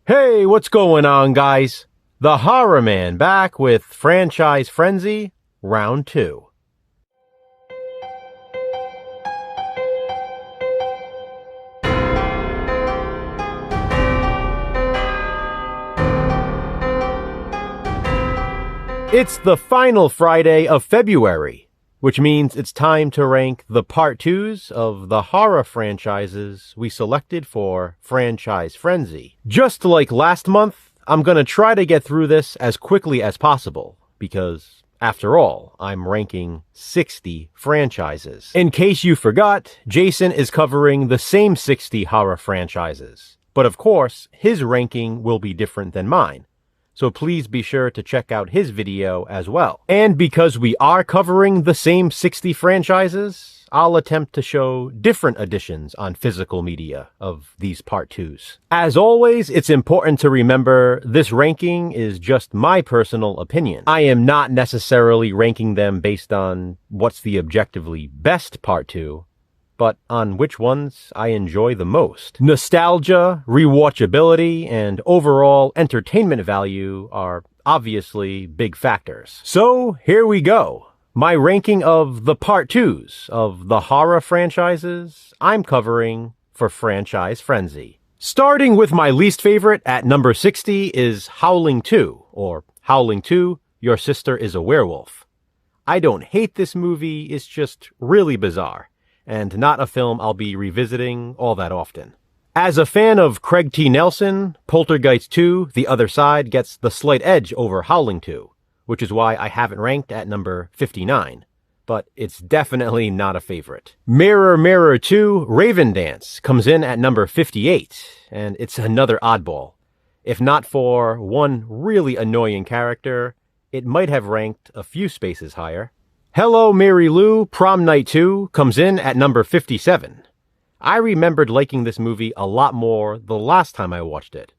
Hey, what's going on, guys? The Horror Man back with Franchise Frenzy, Round 2. It's the final Friday of February, which means it's time to rank the Part 2s of the horror franchises we selected for Franchise Frenzy. Just like last month, I'm gonna try to get through this as quickly as possible, because, after all, I'm ranking 60 franchises. In case you forgot, Jason is covering the same 60 horror franchises, but of course, his ranking will be different than mine. So please be sure to check out his video as well. And because we are covering the same 60 franchises, I'll attempt to show different editions on physical media of these Part 2s. As always, it's important to remember this ranking is just my personal opinion. I am not necessarily ranking them based on what's the objectively best Part 2, but on which ones I enjoy the most. Nostalgia, rewatchability, and overall entertainment value are obviously big factors. So here we go. My ranking of the Part 2s of the horror franchises I'm covering for Franchise Frenzy. Starting with my least favorite at number 60 is Howling 2, or Howling 2, Your Sister is a Werewolf. I don't hate this movie, it's just really bizarre, and not a film I'll be revisiting all that often. As a fan of Craig T. Nelson, Poltergeist 2, The Other Side gets the slight edge over Howling 2, which is why I have it ranked at number 59, but it's definitely not a favorite. Mirror Mirror 2, Raven Dance comes in at number 58, and it's another oddball. If not for one really annoying character, it might have ranked a few spaces higher. Hello, Mary Lou, Prom Night 2 comes in at number 57. I remembered liking this movie a lot more the last time I watched it.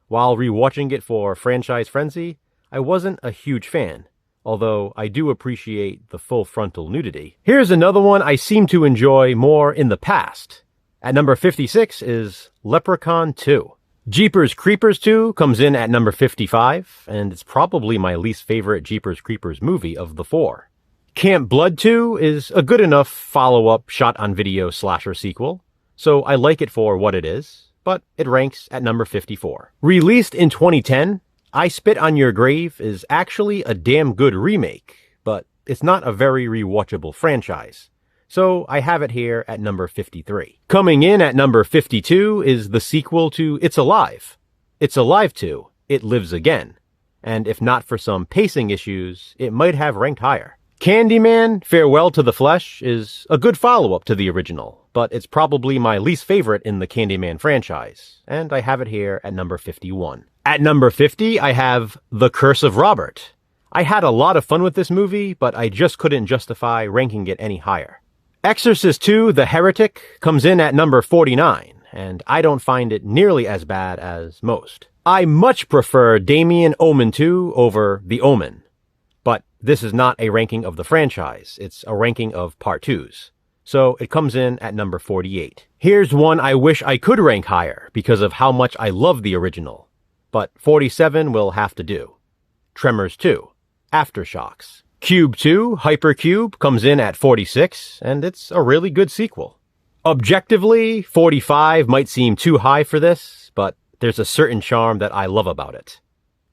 While rewatching it for Franchise Frenzy, I wasn't a huge fan, although I do appreciate the full frontal nudity. Here's another one I seem to enjoy more in the past. At number 56 is Leprechaun 2. Jeepers Creepers 2 comes in at number 55, and it's probably my least favorite Jeepers Creepers movie of the four. Camp Blood 2 is a good enough follow-up shot-on-video slasher sequel, so I like it for what it is, but it ranks at number 54. Released in 2010, I Spit on Your Grave is actually a damn good remake, but it's not a very rewatchable franchise, so I have it here at number 53. Coming in at number 52 is the sequel to It's Alive. It's Alive 2, It Lives Again, and if not for some pacing issues, it might have ranked higher. Candyman, Farewell to the Flesh is a good follow-up to the original, but it's probably my least favorite in the Candyman franchise, and I have it here at number 51. At number 50, I have The Curse of Robert. I had a lot of fun with this movie, but I just couldn't justify ranking it any higher. Exorcist 2, The Heretic comes in at number 49, and I don't find it nearly as bad as most. I much prefer Damien Omen 2 over The Omen. But this is not a ranking of the franchise, it's a ranking of Part 2s. So it comes in at number 48. Here's one I wish I could rank higher because of how much I love the original. But 47 will have to do. Tremors 2, Aftershocks. Cube 2, Hypercube comes in at 46, and it's a really good sequel. Objectively, 45 might seem too high for this, but there's a certain charm that I love about it.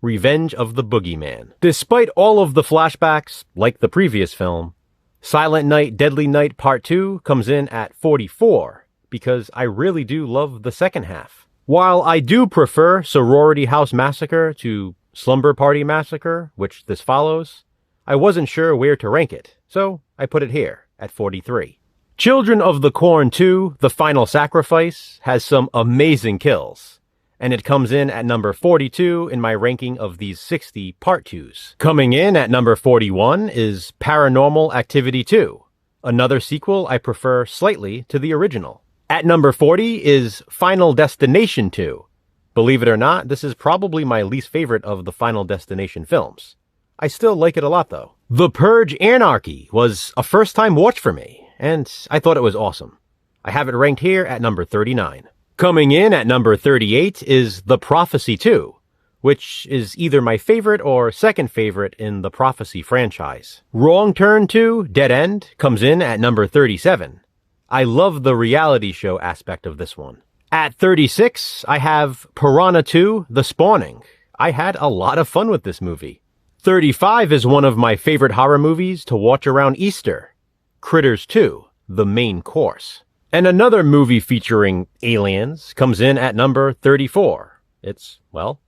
Revenge of the Boogeyman. Despite all of the flashbacks, like the previous film, Silent Night, Deadly Night Part 2 comes in at 44, because I really do love the second half. While I do prefer Sorority House Massacre to Slumber Party Massacre, which this follows, I wasn't sure where to rank it, so I put it here at 43. Children of the Corn 2, The Final Sacrifice, has some amazing kills, and it comes in at number 42 in my ranking of these 60 Part 2s. Coming in at number 41 is Paranormal Activity 2, another sequel I prefer slightly to the original. At number 40 is Final Destination 2. Believe it or not, this is probably my least favorite of the Final Destination films. I still like it a lot though. The Purge Anarchy was a first-time watch for me, and I thought it was awesome. I have it ranked here at number 39. Coming in at number 38 is The Prophecy 2, which is either my favorite or second favorite in the Prophecy franchise. Wrong Turn 2, Dead End, comes in at number 37. I love the reality show aspect of this one. At 36, I have Piranha 2, The Spawning. I had a lot of fun with this movie. 35 is one of my favorite horror movies to watch around Easter. Critters 2, The Main Course. And another movie featuring aliens comes in at number 34. It's, well,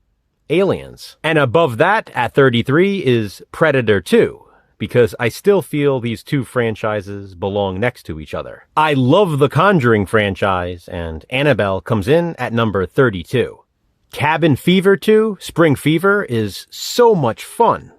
Aliens. And above that, at 33, is Predator 2, because I still feel these two franchises belong next to each other. I love the Conjuring franchise, and Annabelle comes in at number 32. Cabin Fever 2, Spring Fever, is so much fun,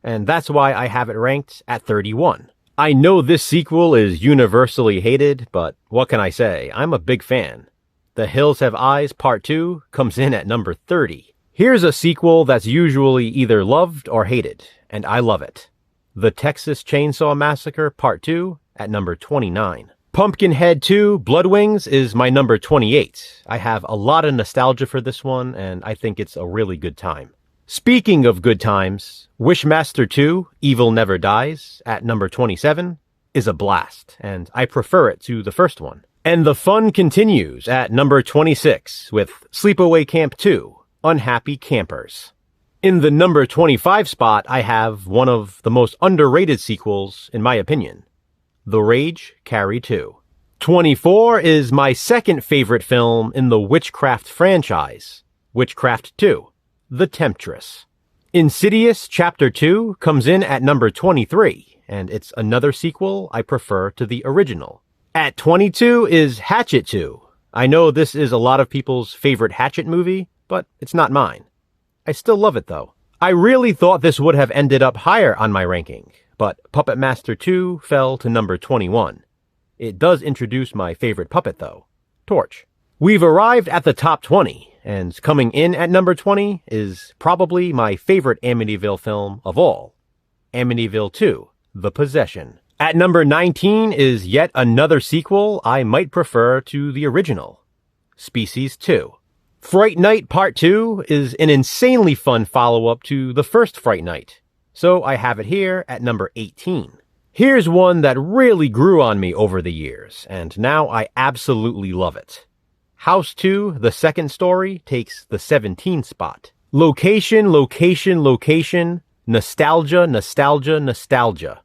and that's why I have it ranked at 31. I know this sequel is universally hated, but what can I say? I'm a big fan. The Hills Have Eyes Part 2 comes in at number 30. Here's a sequel that's usually either loved or hated, and I love it. The Texas Chainsaw Massacre Part 2 at number 29. Pumpkinhead 2 Blood Wings is my number 28. I have a lot of nostalgia for this one, and I think it's a really good time. Speaking of good times, Wishmaster 2 Evil Never Dies at number 27 is a blast, and I prefer it to the first one. And the fun continues at number 26 with Sleepaway Camp 2 Unhappy Campers. In the number 25 spot, I have one of the most underrated sequels, in my opinion, The Rage Carrie 2. 24 is my second favorite film in the Witchcraft franchise, Witchcraft 2, The Temptress. Insidious Chapter 2 comes in at number 23, and it's another sequel I prefer to the original. At 22 is Hatchet 2. I know this is a lot of people's favorite Hatchet movie, but it's not mine. I still love it though. I really thought this would have ended up higher on my ranking, but Puppet Master 2 fell to number 21. It does introduce my favorite puppet though, Torch. We've arrived at the top 20, and coming in at number 20 is probably my favorite Amityville film of all, Amityville 2, The Possession. At number 19 is yet another sequel I might prefer to the original, Species 2. Fright Night Part 2 is an insanely fun follow-up to the first Fright Night, so I have it here at number 18. Here's one that really grew on me over the years, and now I absolutely love it. House 2, The Second Story, takes the 17 spot. Location, location, location, nostalgia, nostalgia, nostalgia.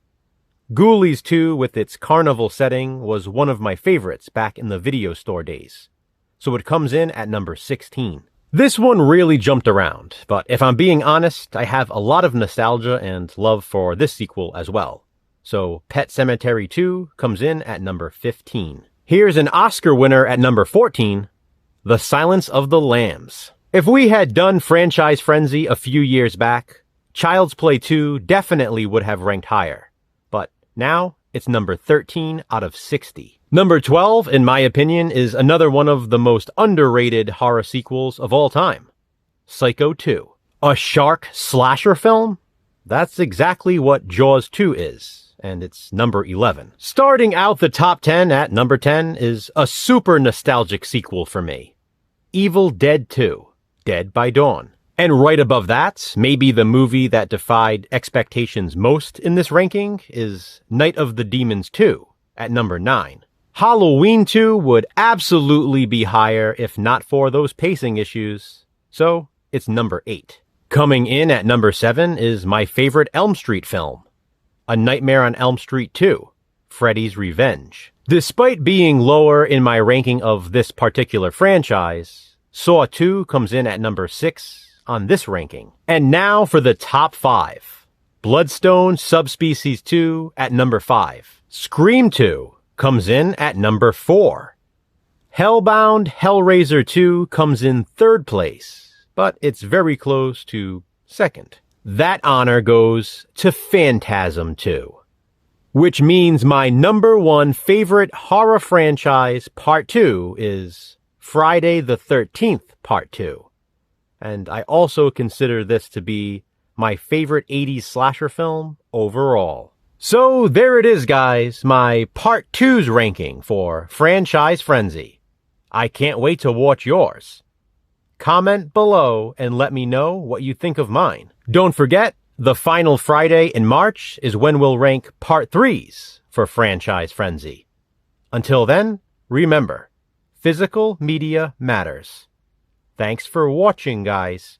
Ghoulies 2, with its carnival setting, was one of my favorites back in the video store days, so it comes in at number 16. This one really jumped around, but if I'm being honest, I have a lot of nostalgia and love for this sequel as well. So Pet Sematary 2 comes in at number 15. Here's an Oscar winner at number 14, The Silence of the Lambs. If we had done Franchise Frenzy a few years back, Child's Play 2 definitely would have ranked higher, but now it's number 13 out of 60. Number 12, in my opinion, is another one of the most underrated horror sequels of all time, Psycho 2. A shark slasher film? That's exactly what Jaws 2 is, and it's number 11. Starting out the top 10 at number 10 is a super nostalgic sequel for me, Evil Dead 2, Dead by Dawn. And right above that, maybe the movie that defied expectations most in this ranking is Night of the Demons 2 at number 9. Halloween 2 would absolutely be higher if not for those pacing issues, so it's number 8. Coming in at number 7 is my favorite Elm Street film, A Nightmare on Elm Street 2, Freddy's Revenge. Despite being lower in my ranking of this particular franchise, Saw 2 comes in at number 6 on this ranking. And now for the top 5. Bloodstone Subspecies 2 at number 5. Scream 2 comes in at number 4. Hellbound Hellraiser 2 comes in 3rd place, but it's very close to 2nd. That honor goes to Phantasm 2, which means my number 1 favorite horror franchise Part 2 is Friday the 13th Part 2. And I also consider this to be my favorite 80s slasher film overall. So there it is, guys, my Part 2's ranking for Franchise Frenzy. I can't wait to watch yours. Comment below and let me know what you think of mine. Don't forget, the final Friday in March is when we'll rank Part 3s for Franchise Frenzy. Until then, remember, physical media matters. Thanks for watching, guys.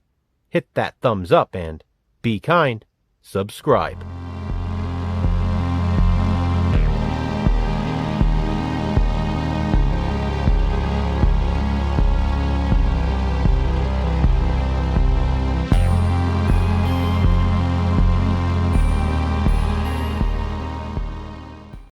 Hit that thumbs up and be kind. Subscribe.